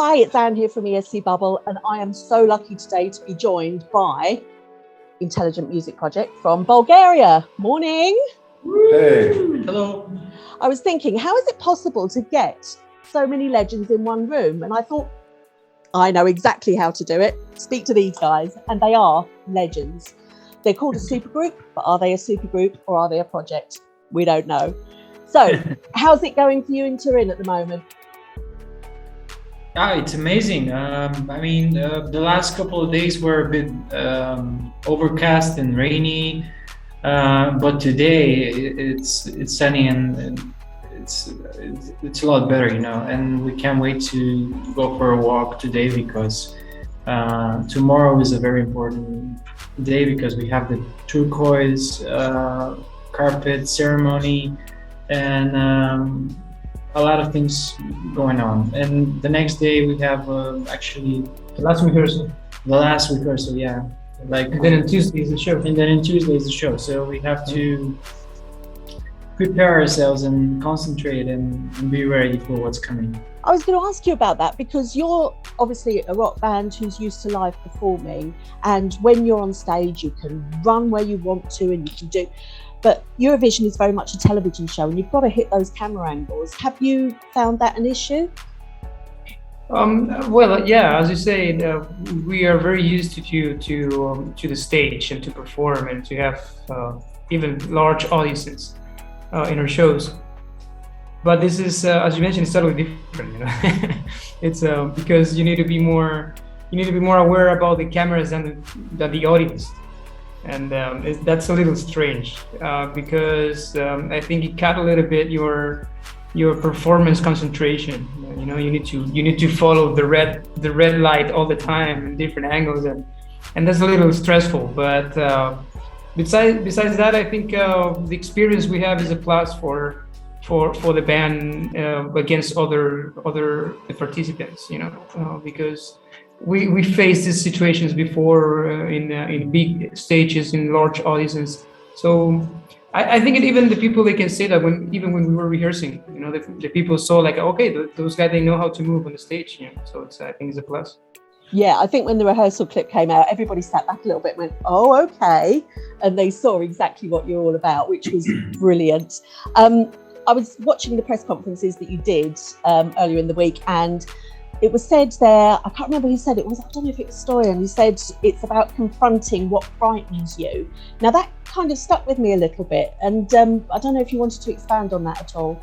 Hi, it's Anne here from ESCBubble, and I am so lucky today to be joined by Intelligent Music Project from Bulgaria. Morning. Hey. Hello. I was thinking, how is it possible to get so many legends in one room? And I thought, I know exactly how to do it. Speak to these guys, and they are legends. They're called a supergroup, but are they a supergroup or are they a project? We don't know. So, how's it going for you in Turin at the moment? It's amazing. The last couple of days were a bit overcast and rainy, but today it's sunny and it's a lot better, And we can't wait to go for a walk today because tomorrow is a very important day because we have the turquoise carpet ceremony and a lot of things going on. And the next day we have actually The last rehearsal. the last rehearsal, yeah. And then on Tuesday is the show. And then on Tuesday is the show. So we have to prepare ourselves and concentrate and be ready for what's coming. I was going to ask you about that because you're obviously a rock band who's used to live performing, and when you're on stage you can run where you want to and you can do, but Eurovision is very much a television show and you've got to hit those camera angles. Have you found that an issue? As you say, we are very used to the stage and to perform and to have even large audiences in our shows. But this is, as you mentioned, it's totally different. It's because you need to be more aware about the cameras than the audience, and that's a little strange because I think it cut a little bit your performance concentration. You need to follow the red light all the time in different angles, and that's a little stressful. But besides that, I think the experience we have is a plus for the band against other participants, because we faced these situations before in big stages, in large audiences. So I think even the people, they can say that when we were rehearsing, the people saw like, okay, those guys, they know how to move on the stage. So I think it's a plus. Yeah, I think when the rehearsal clip came out, everybody sat back a little bit and went, oh, okay. And they saw exactly what you're all about, which was brilliant. I was watching the press conferences that you did earlier in the week, and it was said there, I can't remember who said it was, I don't know if it was Stoyan, who said it's about confronting what frightens you. Now that kind of stuck with me a little bit, and I don't know if you wanted to expand on that at all.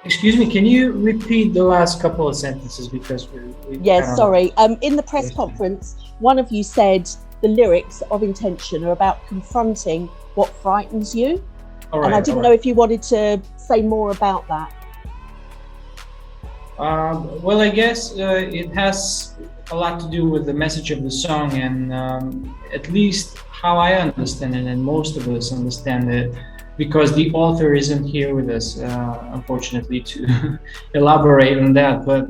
Excuse me, can you repeat the last couple of sentences because Yes, sorry. In the press conference, one of you said the lyrics of Intention are about confronting what frightens you. And I didn't know if you wanted to say more about that. I guess it has a lot to do with the message of the song, and at least how I understand it, and most of us understand it, because the author isn't here with us, unfortunately, to elaborate on that. But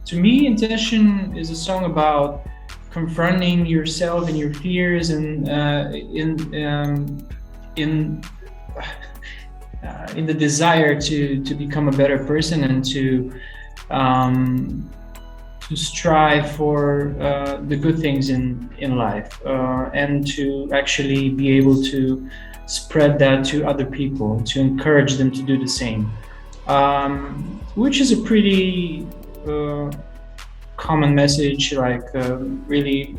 to me, Intention is a song about confronting yourself and your fears, and in the desire to become a better person and to strive for the good things in life, and to actually be able to spread that to other people, to encourage them to do the same, which is a pretty common message, like really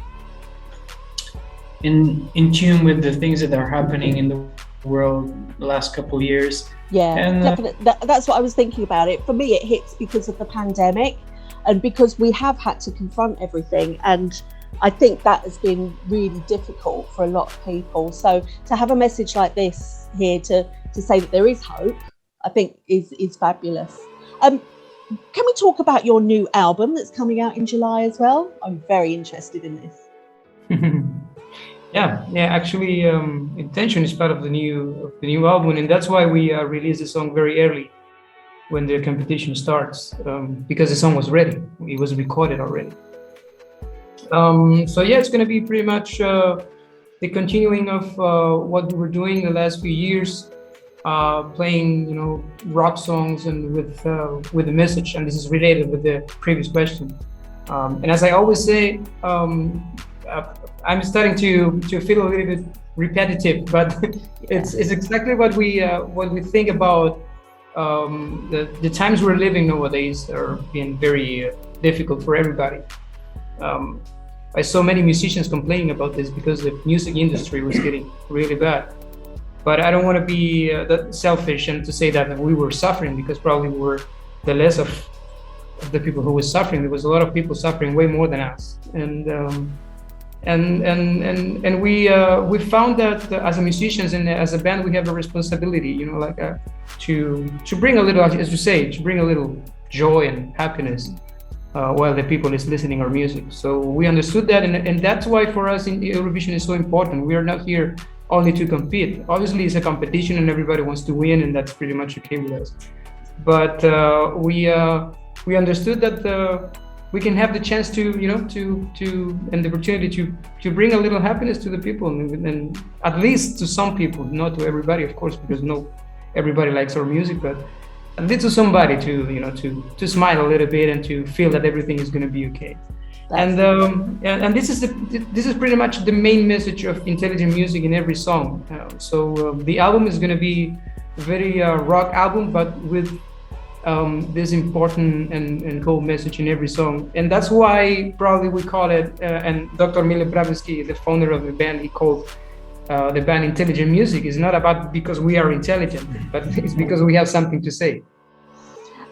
in tune with the things that are happening in the world the last couple of years. Yeah, and definitely. That's what I was thinking about it. For me, it hits because of the pandemic and because we have had to confront everything. And I think that has been really difficult for a lot of people. So to have a message like this here to say that there is hope, I think is fabulous. Can we talk about your new album that's coming out in July as well? I'm very interested in this. Yeah. Actually, Intention is part of the new album, and that's why we released the song very early when the competition starts, because the song was ready. It was recorded already. It's going to be pretty much the continuing of what we were doing the last few years, playing, rock songs and with a message. And this is related with the previous question. And as I always say, I'm starting to feel a little bit repetitive, but it's exactly what we think about. The times we're living nowadays are being very difficult for everybody. I saw many musicians complaining about this because the music industry was getting really bad. But I don't want to be that selfish and to say that we were suffering, because probably we were the less of the people who were suffering. There was a lot of people suffering way more than us, and we found that as a musicians and as a band we have a responsibility, to bring a little, as you say, to bring a little joy and happiness while the people is listening our music. So we understood that, and that's why for us in Eurovision is so important. We are not here only to compete. Obviously it's a competition and everybody wants to win, and that's pretty much okay with us. But we understood that we can have the chance to and the opportunity to bring a little happiness to the people, and at least to some people, not to everybody, of course, because everybody likes our music, but at least to somebody to smile a little bit and to feel that everything is going to be okay. And this is pretty much the main message of intelligent music in every song. So the album is going to be a very rock album, but with this important and cool message in every song. And that's why probably we call it, and Dr. Mile Bravinsky, the founder of the band, he called the band Intelligent Music. Is not about because we are intelligent, but it's because we have something to say.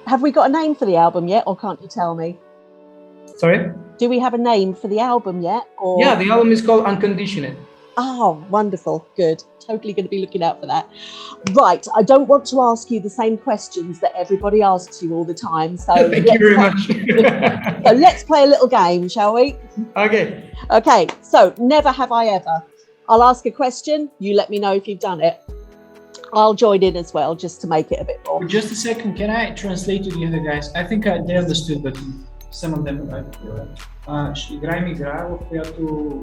Have we got a name for the album yet, or can't you tell me? Sorry? Do we have a name for the album yet? Or... Yeah, the album is called Unconditioned. Oh, wonderful. Good. Totally going to be looking out for that. Right. I don't want to ask you the same questions that everybody asks you all the time. So thank you very much. So let's play a little game, shall we? Okay. Okay. So never have I ever. I'll ask a question. You let me know if you've done it. I'll join in as well, just to make it a bit more. Just a second. Can I translate to the other guys? I think they understood, but some of them ще играем игра, в която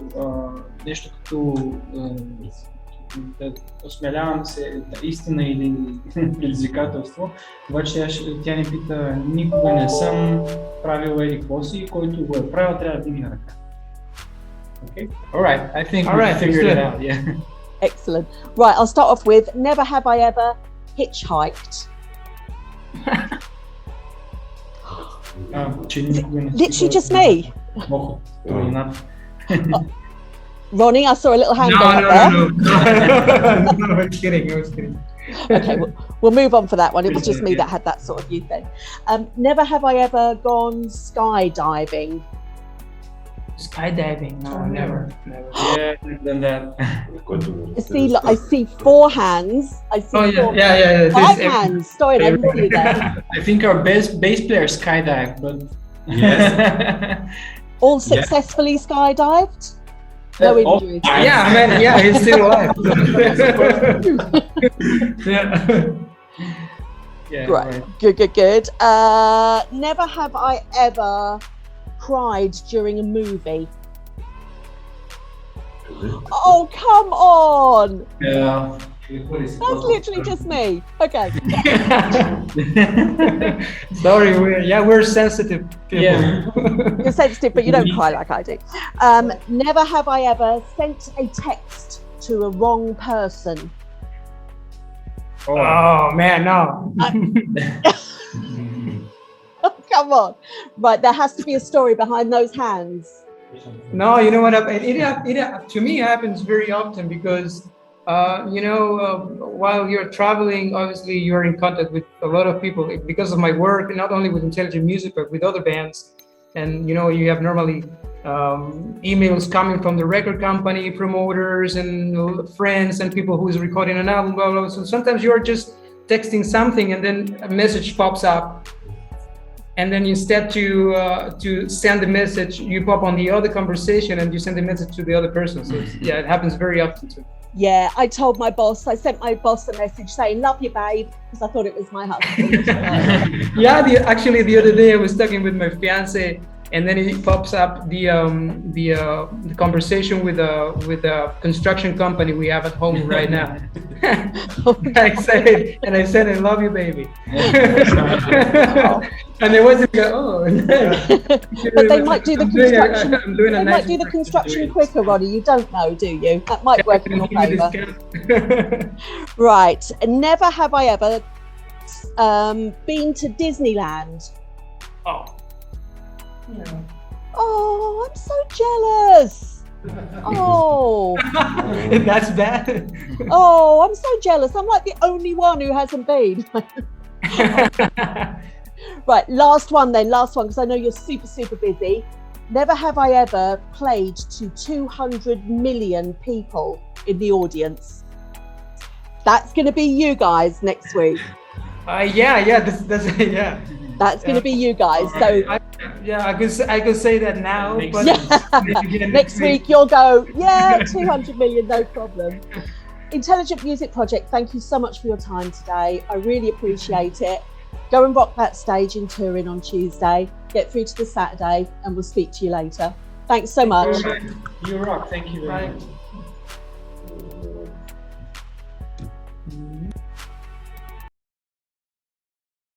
нещо като да осмелявам се истина или предизвикателство. Обаче тя ни пита, никога не съм правил еди какво си, който го е правил, трябва да дигне ръка. Okay? Alright, I think we figured it out. Yeah. Excellent. Right, I'll start off with, never have I ever hitchhiked. Literally just me. Ronnie, I saw a little hand go up there. No, I was kidding. Okay, we'll move on for that one. It was just me that had that sort of youth thing. Never have I ever gone skydiving. Skydiving? No, never. Yeah, I've done that. I see four hands. I see yeah. Five hands. Sorry, I didn't see you there. I think our bass player skydived, but yes. All successfully skydived? No injuries. Yeah, man. Yeah, he's still alive. Yeah. Right. Good. Never have I ever cried during a movie. Oh, come on! Yeah. That's literally just me. Okay. Sorry, we're sensitive people. Yeah. You're sensitive, but you don't cry like I do. Never have I ever sent a text to a wrong person. Oh man, no. Oh, come on. Right, there has to be a story behind those hands. No, you know what? It to me happens very often because, while you're traveling, obviously you're in contact with a lot of people because of my work, not only with Intelligent Music, but with other bands. And, you have normally emails coming from the record company, promoters and friends and people who is recording an album, blah, blah. So sometimes you're just texting something and then a message pops up. And then instead to send the message, you pop on the other conversation and you send the message to the other person. So it happens very often too. Yeah, I sent my boss a message saying, love you, babe, because I thought it was my husband. Actually the other day I was talking with my fiance and then it pops up the conversation with the construction company we have at home right now. I said, I love you, baby. And it wasn't but they might do the construction. They might do the construction quicker, Ronnie. You don't know, do you? That might work in your favour. Right. Never have I ever been to Disneyland. Oh. Yeah. Oh, I'm so jealous. Oh. That's bad. Oh, I'm so jealous. I'm like the only one who hasn't been. Right, last one, because I know you're super, super busy. Never have I ever played to 200 million people in the audience. That's going to be you guys next week. That's going to be you guys. So I could say that now, but next week you'll go, 200 million, no problem. Intelligent Music Project, thank you so much for your time today. I really appreciate it. Go and rock that stage in Turin on Tuesday. Get through to the Saturday, and we'll speak to you later. Thanks so much. You rock. Thank you very much.